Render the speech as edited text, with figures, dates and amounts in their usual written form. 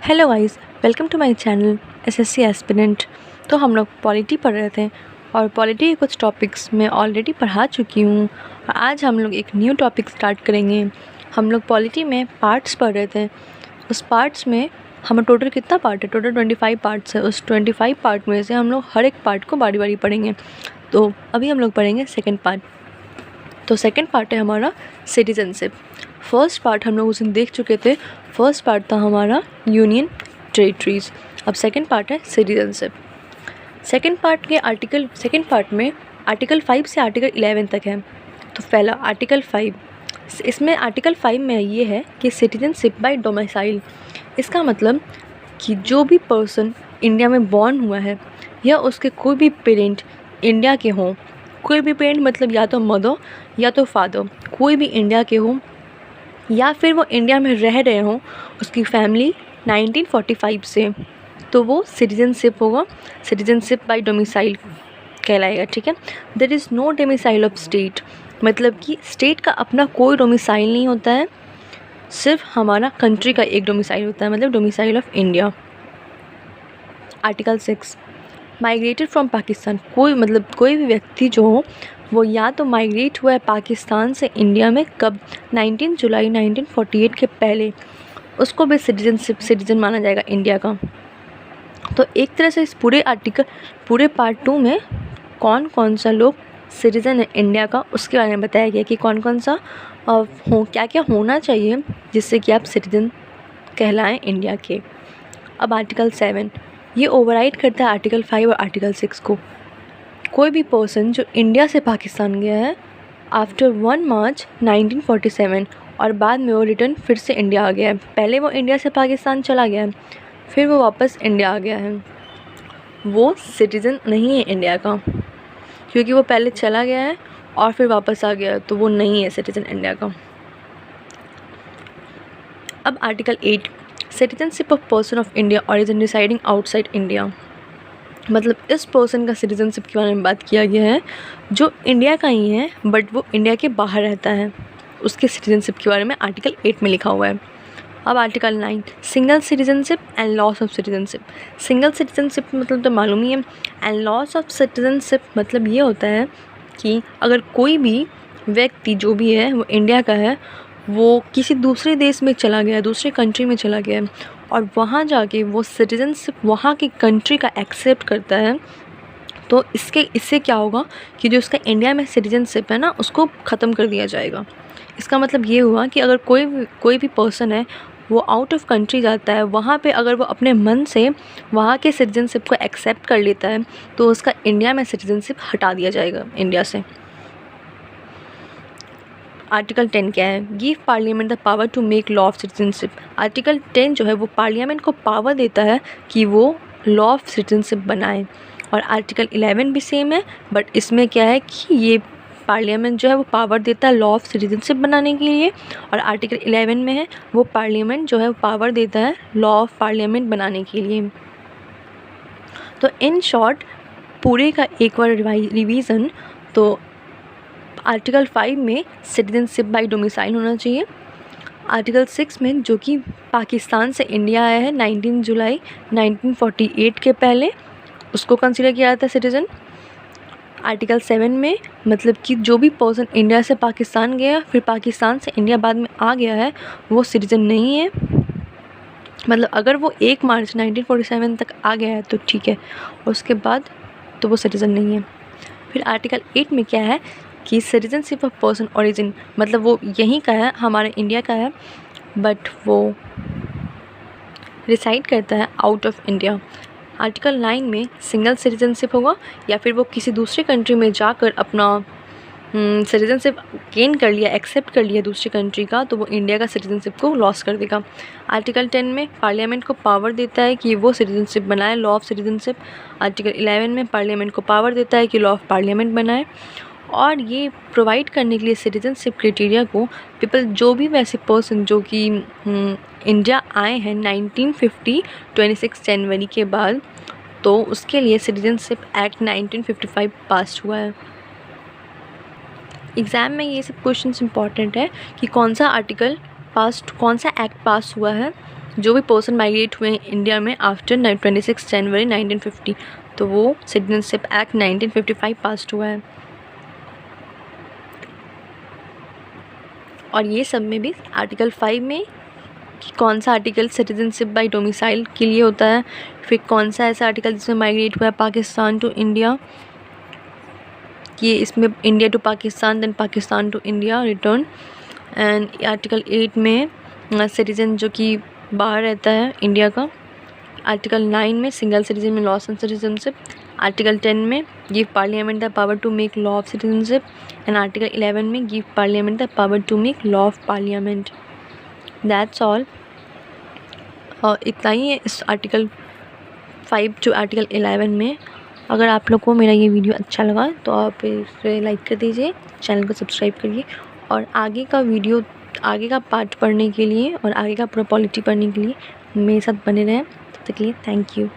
Hello guys, welcome to my channel SSC aspirant. तो हम लोग पॉलिटी पढ़ रहे थे और पॉलिटी के कुछ टॉपिक्स मैं ऑलरेडी पढ़ा चुकी हूँ और आज हम लोग एक न्यू टॉपिक स्टार्ट करेंगे। हम लोग पॉलिटी में पार्ट्स पढ़ रहे थे। उस पार्ट्स में हम टोटल कितना पार्ट है? टोटल 25 पार्ट्स है। उस 25 पार्ट में से हम लोग हर एक पार्ट को बारी बारी पढ़ेंगे। तो अभी हम लोग पढ़ेंगे सेकेंड पार्ट। तो सेकेंड पार्ट है हमारा सिटीजनशिप। फर्स्ट पार्ट हम लोग उस दिन देख चुके थे। फर्स्ट पार्ट था हमारा यूनियन टेरिटरीज़। अब सेकेंड पार्ट है सिटीजनशिप। सेकेंड पार्ट में आर्टिकल 5 से आर्टिकल 11 तक है। तो पहला आर्टिकल 5, इसमें आर्टिकल 5 में ये है कि सिटीजनशिप बाय डोमिसाइल। इसका मतलब कि जो भी पर्सन इंडिया में बॉर्न हुआ है या उसके कोई भी पेरेंट इंडिया के हों, कोई भी पेरेंट मतलब या तो मदर या तो फादर, कोई भी इंडिया के हों या फिर वो इंडिया में रह रहे हों, उसकी फैमिली 1945 से, तो वो सिटीजनशिप होगा। सिटीजनशिप बाय डोमिसाइल कहलाएगा। ठीक है। There is no domicile of state, मतलब कि स्टेट का अपना कोई डोमिसाइल नहीं होता है, सिर्फ हमारा कंट्री का एक डोमिसाइल होता है, मतलब domicile of India. Article 6, migrated from Pakistan. कोई भी व्यक्ति जो हो वो या तो माइग्रेट हुआ है पाकिस्तान से इंडिया में कब? 19 जुलाई 1948 के पहले, उसको भी सिटीजन माना जाएगा इंडिया का। तो एक तरह से इस पूरे पार्ट 2 में कौन कौन सा लोग सिटीज़न है इंडिया का, उसके बारे में बताया गया कि कौन कौन सा क्या क्या होना चाहिए जिससे कि आप सिटीजन कहलाएं इंडिया के। अब आर्टिकल 7 ये ओवरराइड करता है आर्टिकल 5 और आर्टिकल 6 को। कोई भी पर्सन जो इंडिया से पाकिस्तान गया है आफ्टर 1 मार्च 1947 और बाद में वो रिटर्न फिर से इंडिया आ गया है, पहले वो इंडिया से पाकिस्तान चला गया है फिर वो वापस इंडिया आ गया है, वो सिटीज़न नहीं है इंडिया का, क्योंकि वो पहले चला गया है और फिर वापस आ गया है, तो वो नहीं है सिटीज़न इंडिया का। अब article 8, citizenship of person of India origin residing outside India. मतलब इस पर्सन का सिटीजनशिप के बारे में बात किया गया है जो इंडिया का ही है बट वो इंडिया के बाहर रहता है, उसके सिटीजनशिप के बारे में आर्टिकल 8 में लिखा हुआ है। अब article 9, single citizenship and loss of citizenship. Single citizenship मतलब तो मालूम ही है, एंड लॉस ऑफ सिटीजनशिप मतलब ये होता है कि अगर कोई भी व्यक्ति जो भी है वो इंडिया का है, वो किसी दूसरे देश में चला गया, दूसरे कंट्री में चला गया और वहाँ जाके वो सिटीजनशिप वहाँ की कंट्री का एक्सेप्ट करता है, तो इससे क्या होगा कि जो उसका इंडिया में सिटीजनशिप है ना, उसको ख़त्म कर दिया जाएगा। इसका मतलब ये हुआ कि अगर कोई भी पर्सन है वो आउट ऑफ कंट्री जाता है, वहाँ पे अगर वो अपने मन से वहाँ के सिटीजनशिप को एक्सेप्ट कर लेता है तो उसका इंडिया में सिटीजनशिप हटा दिया जाएगा इंडिया से। आर्टिकल 10 क्या है? Give parliament the power to make law of citizenship. Article 10 जो है वो पार्लियामेंट को पावर देता है कि वो लॉ ऑफ सिटीजनशिप बनाए। और आर्टिकल 11 भी सेम है, बट इसमें क्या है कि ये पार्लियामेंट जो है वो पावर देता है लॉ ऑफ सिटीजनशिप बनाने के लिए, और आर्टिकल 11 में है वो पार्लियामेंट जो है वो पावर देता है लॉ ऑफ पार्लियामेंट बनाने के लिए। तो इन शॉर्ट पूरे का एक बार रिवीजन, तो आर्टिकल 5 में सिटीजनशिप बाय डोमिसाइल होना चाहिए। आर्टिकल 6 में जो कि पाकिस्तान से इंडिया आया है 19 जुलाई 1948 के पहले, उसको कंसीडर किया जाता है सिटीज़न। आर्टिकल 7 में मतलब कि जो भी पर्सन इंडिया से पाकिस्तान गया फिर पाकिस्तान से इंडिया बाद में आ गया है, वो सिटीज़न नहीं है। मतलब अगर वो 1 मार्च 1947 तक आ गया है तो ठीक है, उसके बाद तो वो सिटीज़न नहीं है। फिर आर्टिकल 8 में क्या है कि सिटीजनशिप ऑफ पर्सन ओरिजिन, मतलब वो यहीं का है, हमारे इंडिया का है, बट वो रिसाइड करता है आउट ऑफ इंडिया। आर्टिकल 9 में सिंगल सिटीजनशिप होगा, या फिर वो किसी दूसरे कंट्री में जाकर अपना सिटीजनशिप गेन कर लिया, एक्सेप्ट कर लिया दूसरी कंट्री का, तो वो इंडिया का सिटीजनशिप को लॉस कर देगा। आर्टिकल 10 में पार्लियामेंट को पावर देता है कि वो सिटीजनशिप बनाए, लॉ ऑफ सिटीजनशिप। आर्टिकल 11 में पार्लियामेंट को पावर देता है कि लॉ ऑफ पार्लियामेंट बनाए, और ये प्रोवाइड करने के लिए सिटीजनशिप क्राइटेरिया को पीपल, जो भी वैसे पर्सन जो कि इंडिया आए हैं 1950 26 जनवरी के बाद, तो उसके लिए सिटीजनशिप एक्ट 1955 पास हुआ है। एग्ज़ाम में ये सब क्वेश्चंस इंपॉर्टेंट है कि कौन सा एक्ट पास हुआ है जो भी पर्सन माइग्रेट हुए हैं इंडिया में आफ्टर 26 जनवरी 1950, तो वो सिटीजनशिप एक्ट 1955 पास्ड हुआ है। और ये सब में भी आर्टिकल 5 में कि कौन सा आर्टिकल सिटीजनशिप बाय डोमिसाइल के लिए होता है, फिर कौन सा ऐसा आर्टिकल जिसमें माइग्रेट हुआ है पाकिस्तान टू इंडिया, कि इसमें India to Pakistan then Pakistan to India return. And article 8 में सिटीज़न जो कि बाहर रहता है इंडिया का। आर्टिकल 9 में सिंगल सिटीजन में लॉस ऑन सिटीजनशिप। आर्टिकल 10 में give parliament the power to make law of citizenship. And article 11 में give parliament the power to make law of parliament. That's all. और इतना ही है इस आर्टिकल 5 टू आर्टिकल 11 में। अगर आप लोग को मेरा ये वीडियो अच्छा लगा तो आप इसे लाइक कर दीजिए, चैनल को सब्सक्राइब करिए, और आगे का पार्ट पढ़ने के लिए और आगे का पूरा पॉलिटी पढ़ने के लिए मेरे साथ बने रहें। तब तक के लिए थैंक यू।